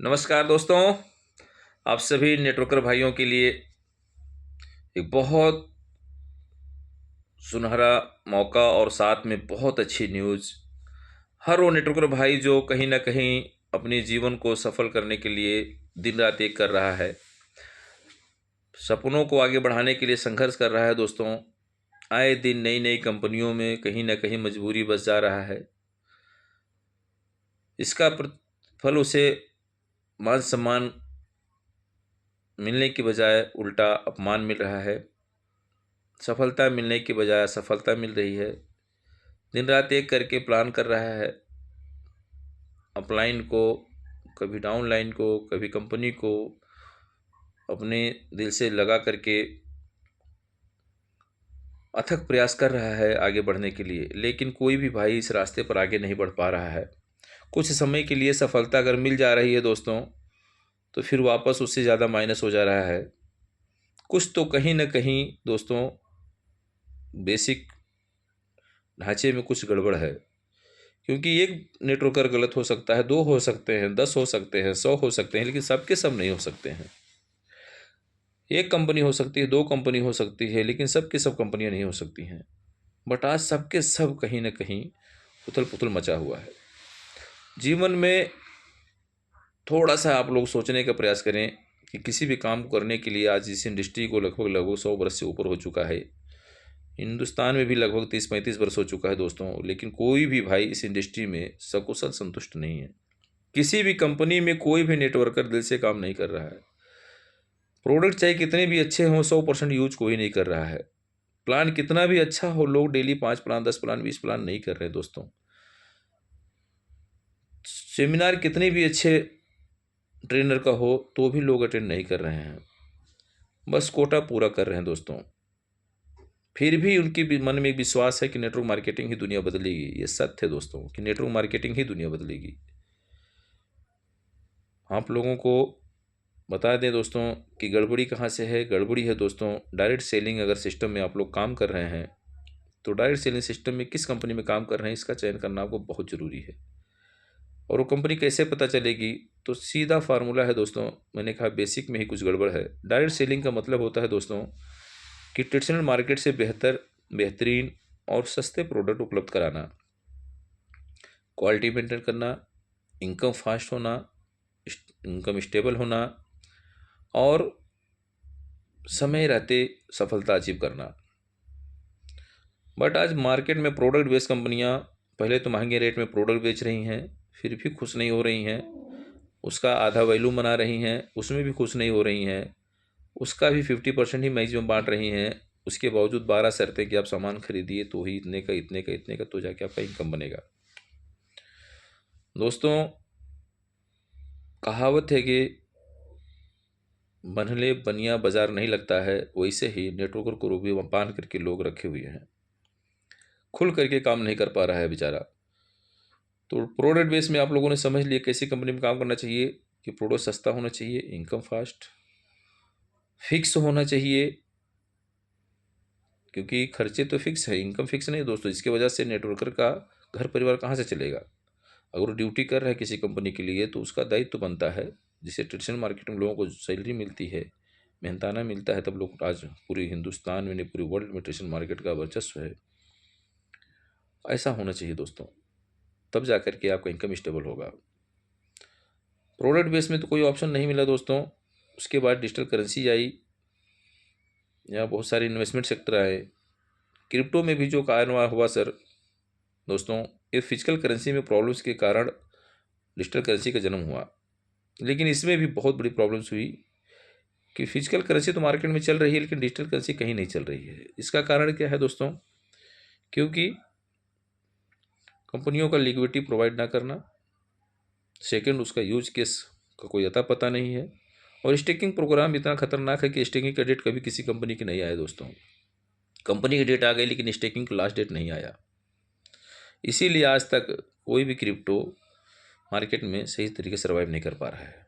नमस्कार दोस्तों। आप सभी नेटवर्कर भाइयों के लिए एक बहुत सुनहरा मौका और साथ में बहुत अच्छी न्यूज़। हर वो नेटवर्कर भाई जो कहीं ना कहीं अपने जीवन को सफल करने के लिए दिन रात एक कर रहा है, सपनों को आगे बढ़ाने के लिए संघर्ष कर रहा है दोस्तों। आए दिन नई नई कंपनियों में कहीं ना कहीं मजबूरी बस जा रहा है। इसका फल उसे मान सम्मान मिलने की बजाय उल्टा अपमान मिल रहा है। सफलता मिलने की बजाय असफलता मिल रही है। दिन रात एक करके प्लान कर रहा है, अपलाइन को, कभी डाउनलाइन को, कभी कंपनी को अपने दिल से लगा करके अथक प्रयास कर रहा है आगे बढ़ने के लिए, लेकिन कोई भी भाई इस रास्ते पर आगे नहीं बढ़ पा रहा है। कुछ समय के लिए सफलता अगर मिल जा रही है दोस्तों, तो फिर वापस उससे ज़्यादा माइनस हो जा रहा है। कुछ तो कहीं ना कहीं दोस्तों बेसिक ढांचे में कुछ गड़बड़ है, क्योंकि एक नेटवर्कर गलत हो सकता है, 2 हो सकते हैं, 10 हो सकते हैं, 100 हो सकते हैं, लेकिन सबके सब नहीं हो सकते हैं। एक कंपनी हो सकती है, 2 कंपनी हो सकती है, लेकिन सबकी सब कंपनियां नहीं हो सकती हैं। बट आज सबके सब कहीं ना कहीं उथल पुथल मचा हुआ है। जीवन में थोड़ा सा आप लोग सोचने का प्रयास करें कि किसी भी काम को करने के लिए आज इस इंडस्ट्री को लगभग लगभग 100 वर्ष से ऊपर हो चुका है। हिंदुस्तान में भी लगभग 30-35 वर्ष हो चुका है दोस्तों, लेकिन कोई भी भाई इस इंडस्ट्री में सकुशल संतुष्ट नहीं है। किसी भी कंपनी में कोई भी नेटवर्कर दिल से काम नहीं कर रहा है। प्रोडक्ट चाहे कितने भी अच्छे हों, 100% यूज कोई नहीं कर रहा है। प्लान कितना भी अच्छा हो, लोग डेली 5 प्लान, 10 प्लान, 20 प्लान नहीं कर रहे हैं दोस्तों। सेमिनार कितने भी अच्छे ट्रेनर का हो तो भी लोग अटेंड नहीं कर रहे हैं, बस कोटा पूरा कर रहे हैं दोस्तों। फिर भी उनके भी मन में एक विश्वास है कि नेटवर्क मार्केटिंग ही दुनिया बदलेगी। ये सत्य है दोस्तों कि नेटवर्क मार्केटिंग ही दुनिया बदलेगी। आप लोगों को बता दें दोस्तों कि गड़बड़ी कहाँ से है। गड़बड़ी है दोस्तों, डायरेक्ट सेलिंग अगर सिस्टम में आप लोग काम कर रहे हैं, तो डायरेक्ट सेलिंग सिस्टम में किस कंपनी में काम कर रहे हैं इसका चयन करना आपको बहुत ज़रूरी है। और वो कंपनी कैसे पता चलेगी? तो सीधा फार्मूला है दोस्तों, मैंने कहा बेसिक में ही कुछ गड़बड़ है। डायरेक्ट सेलिंग का मतलब होता है दोस्तों कि ट्रेडिशनल मार्केट से बेहतरीन और सस्ते प्रोडक्ट उपलब्ध कराना, क्वालिटी मेंटेन करना, इनकम फास्ट होना, इनकम स्टेबल होना और समय रहते सफलता अचीव करना। बट आज मार्केट में प्रोडक्ट बेस्ड कंपनियां पहले तो महंगे रेट में प्रोडक्ट बेच रही हैं, फिर भी खुश नहीं हो रही हैं। उसका आधा वैल्यू बना रही हैं, उसमें भी खुश नहीं हो रही हैं। उसका भी 50% ही मैक्सिमम बांट रही हैं। उसके बावजूद 12 शर्तें कि आप सामान खरीदिए तो ही इतने का, इतने का, इतने का, तो जाके आपका इनकम बनेगा। दोस्तों, कहावत है कि बनले बनिया बाजार नहीं लगता है, वैसे ही नेटवर्कर को रूपये बांध करके लोग रखे हुए हैं। खुल करके काम नहीं कर पा रहा है बेचारा। तो प्रोडक्ट बेस में आप लोगों ने समझ लिया कैसी कंपनी में काम करना चाहिए कि प्रोडक्ट सस्ता होना चाहिए, इनकम फास्ट, फिक्स होना चाहिए, क्योंकि खर्चे तो फिक्स है, इनकम फिक्स नहीं दोस्तों। इसकी वजह से नेटवर्कर का घर परिवार कहाँ से चलेगा? अगर वो ड्यूटी कर रहा है किसी कंपनी के लिए तो उसका दायित्व तो बनता है। जिससे ट्रेडिशनल मार्केट में लोगों को सैलरी मिलती है, मेहनताना मिलता है, तब लोग आज पूरे हिंदुस्तान में नहीं पूरे वर्ल्ड में ट्रेडिशनल मार्केट का वर्चस्व है। ऐसा होना चाहिए दोस्तों, तब जा कर के आपका इनकम स्टेबल होगा। प्रोडक्ट बेस में तो कोई ऑप्शन नहीं मिला दोस्तों। उसके बाद डिजिटल करेंसी आई, या बहुत सारे इन्वेस्टमेंट सेक्टर आए। क्रिप्टो में भी जो कारनामा हुआ सर दोस्तों, ये फिजिकल करेंसी में प्रॉब्लम्स के कारण डिजिटल करेंसी का जन्म हुआ। लेकिन इसमें भी बहुत बड़ी प्रॉब्लम्स हुई कि फिजिकल करेंसी तो मार्केट में चल रही है, लेकिन डिजिटल करेंसी कहीं नहीं चल रही है। इसका कारण क्या है दोस्तों? क्योंकि कंपनियों का लिक्विडिटी प्रोवाइड ना करना, सेकंड उसका यूज केस का कोई अता पता नहीं है, और स्टेकिंग प्रोग्राम इतना खतरनाक है कि स्टेकिंग का डेट कभी किसी कंपनी की नहीं आया दोस्तों। कंपनी की डेट आ गई लेकिन स्टेकिंग का लास्ट डेट नहीं आया। इसीलिए आज तक कोई भी क्रिप्टो मार्केट में सही तरीके से सर्वाइव नहीं कर पा रहा है।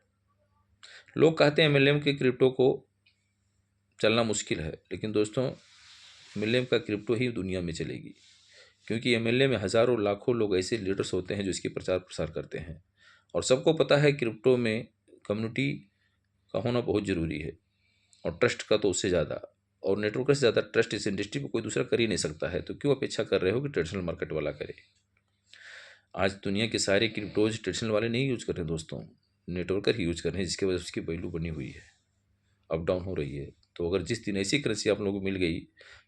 लोग कहते हैं एमएलएम के क्रिप्टो को चलना मुश्किल है, लेकिन दोस्तों एमएलएम का क्रिप्टो ही दुनिया में चलेगी, क्योंकि एमएलए में हज़ारों लाखों लोग ऐसे लीडर्स होते हैं जो इसके प्रचार प्रसार करते हैं। और सबको पता है क्रिप्टो में कम्युनिटी का होना बहुत ज़रूरी है, और ट्रस्ट का तो उससे ज़्यादा, और नेटवर्कर से ज़्यादा ट्रस्ट इस इंडस्ट्री में कोई दूसरा कर ही नहीं सकता है। तो क्यों अपेक्षा कर रहे हो कि ट्रेडिशनल मार्केट वाला करे? आज दुनिया के सारे क्रिप्टोज ट्रेडिशनल वाले नहीं यूज कर रहे हैं दोस्तों, नेटवर्कर ही यूज कर रहे हैं, जिसकी वजह से उसकी वैल्यू बनी हुई है, अप डाउन हो रही है। तो अगर जिस दिन ऐसी करेंसी आप लोगों को मिल गई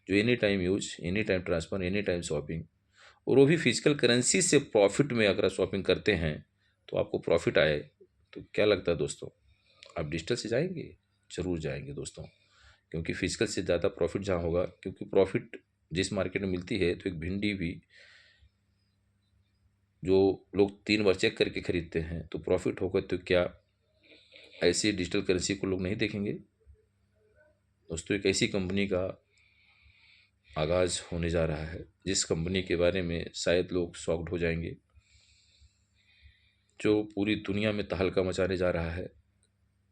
जो any time use, any time transfer, any time shopping, और वो भी फिजिकल करेंसी से प्रॉफिट में अगर शॉपिंग करते हैं तो आपको प्रॉफिट आए, तो क्या लगता है दोस्तों, आप डिजिटल से जाएंगे? जरूर जाएंगे दोस्तों, क्योंकि फिजिकल से ज़्यादा प्रॉफिट जहाँ होगा, क्योंकि प्रॉफिट जिस मार्केट में मिलती है, तो एक भिंडी भी जो लोग 3 बार चेक करके खरीदते हैं तो प्रॉफिट होगा, तो क्या ऐसी डिजिटल करेंसी को लोग नहीं देखेंगे? दोस्तों, एक ऐसी कंपनी का आगाज़ होने जा रहा है जिस कंपनी के बारे में शायद लोग शॉक्ड हो जाएंगे, जो पूरी दुनिया में तहलका मचाने जा रहा है,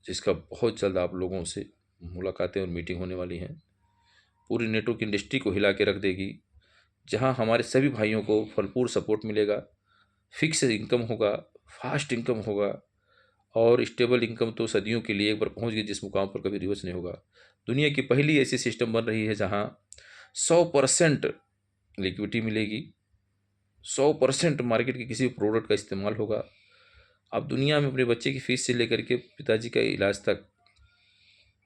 जिसका बहुत जल्द आप लोगों से मुलाकातें और मीटिंग होने वाली हैं। पूरी नेटवर्क इंडस्ट्री को हिला के रख देगी, जहां हमारे सभी भाइयों को भरपूर सपोर्ट मिलेगा, फिक्स इनकम होगा, फास्ट इनकम होगा, और स्टेबल इनकम तो सदियों के लिए एक बार पहुंच गई जिस मुकाम पर कभी रिवर्स नहीं होगा। दुनिया की पहली ऐसी सिस्टम बन रही है जहां 100% लिक्विडिटी मिलेगी, 100% मार्केट के किसी भी प्रोडक्ट का इस्तेमाल होगा। आप दुनिया में अपने बच्चे की फीस से लेकर के पिताजी का इलाज तक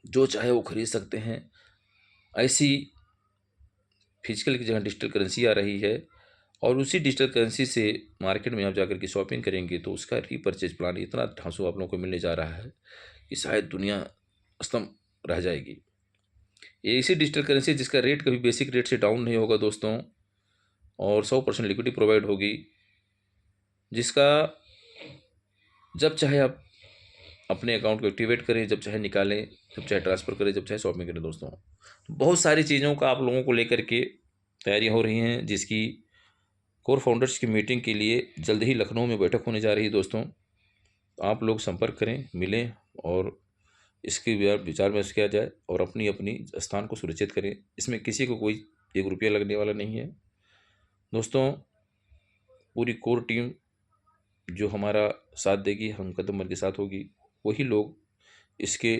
जो चाहे वो खरीद सकते हैं। ऐसी फिजिकल की जगह डिजिटल करेंसी आ रही है, और उसी डिजिटल करेंसी से मार्केट में आप जाकर के शॉपिंग करेंगे तो उसका रीपर्चेज प्लान इतना ढांसू आप लोगों को मिलने जा रहा है कि शायद दुनिया स्तंभ रह जाएगी। ये इसी डिजिटल करेंसी जिसका रेट कभी बेसिक रेट से डाउन नहीं होगा दोस्तों, और 100% लिक्विडिटी प्रोवाइड होगी, जिसका जब चाहे आप अपने अकाउंट को एक्टिवेट करें, जब चाहे निकालें, जब चाहे ट्रांसफ़र करें, जब चाहे शॉपिंग करें दोस्तों। तो बहुत सारी चीज़ों का आप लोगों को लेकर के तैयारी हो रही हैं, जिसकी कोर फाउंडर्स की मीटिंग के लिए जल्द ही लखनऊ में बैठक होने जा रही है दोस्तों। तो आप लोग संपर्क करें, मिलें, और इसके विचार विमर्श किया जाए, और अपनी अपनी स्थान को सुरक्षित करें। इसमें किसी को कोई 1 रुपया लगने वाला नहीं है दोस्तों। पूरी कोर टीम जो हमारा साथ देगी, हम कदम भर के साथ होगी, वही लोग इसके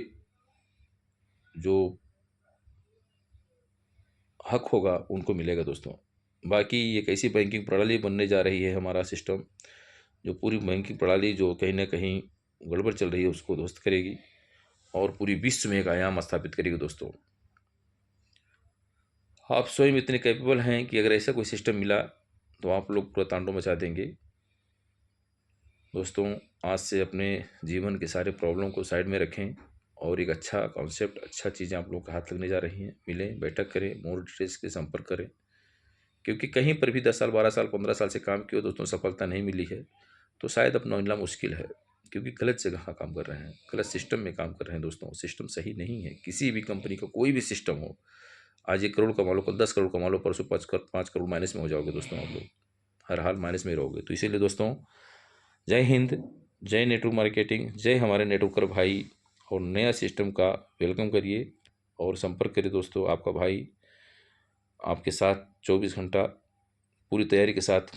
जो हक होगा उनको मिलेगा दोस्तों। बाकी ये कैसी बैंकिंग प्रणाली बनने जा रही है, हमारा सिस्टम, जो पूरी बैंकिंग प्रणाली जो कहीं ना कहीं गड़बड़ चल रही है उसको ध्वस्त करेगी, और पूरी विश्व में एक आयाम स्थापित करेगी दोस्तों। आप स्वयं इतने कैपेबल हैं कि अगर ऐसा कोई सिस्टम मिला तो आप लोग पूरा तांडव मचा देंगे दोस्तों। आज से अपने जीवन के सारे प्रॉब्लम को साइड में रखें, और एक अच्छा कॉन्सेप्ट, अच्छा चीज़ें आप लोग के हाथ लगने जा रही हैं। मिलें, बैठक करें, मोर डिटेल्स के संपर्क करें, क्योंकि कहीं पर भी 10 साल, 12 साल, 15 साल से काम किया दोस्तों, सफलता नहीं मिली है, तो शायद अपना मिलना मुश्किल है, क्योंकि गलत जगह काम कर रहे हैं, गलत सिस्टम में काम कर रहे हैं दोस्तों। सिस्टम सही नहीं है, किसी भी कंपनी का कोई भी सिस्टम हो। आज 1 करोड़ कमा लो, कल 10 करोड़ कमा लो, परसों 5 करोड़ माइनस में हो जाओगे दोस्तों आप लोग, हर हाल माइनस में रहोगे। तो इसीलिए दोस्तों, जय हिंद, जय नेटवर्क मार्केटिंग, जय हमारे नेटवर्कर भाई, और नया सिस्टम का वेलकम करिए और संपर्क करिए दोस्तों। आपका भाई आपके साथ 24 घंटा पूरी तैयारी के साथ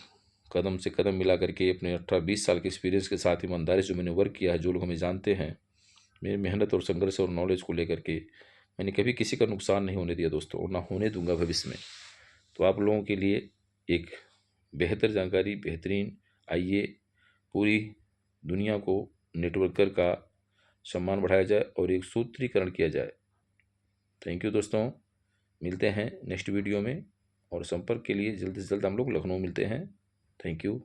कदम से कदम मिला करके, अपने 18-20 साल के एक्सपीरियंस के साथ, ईमानदारी से मैंने वर्क किया है, जो लोग हमें जानते हैं, मेरी मेहनत और संघर्ष और नॉलेज को लेकर के मैंने कभी किसी का नुकसान नहीं होने दिया दोस्तों, और ना होने दूंगा भविष्य में। तो आप लोगों के लिए एक बेहतर जानकारी, बेहतरीन, आइए पूरी दुनिया को नेटवर्कर का सम्मान बढ़ाया जाए और एक सूत्रीकरण किया जाए। थैंक यू दोस्तों, मिलते हैं नेक्स्ट वीडियो में, और संपर्क के लिए जल्द से जल्द हम लोग लखनऊ मिलते हैं। Thank you.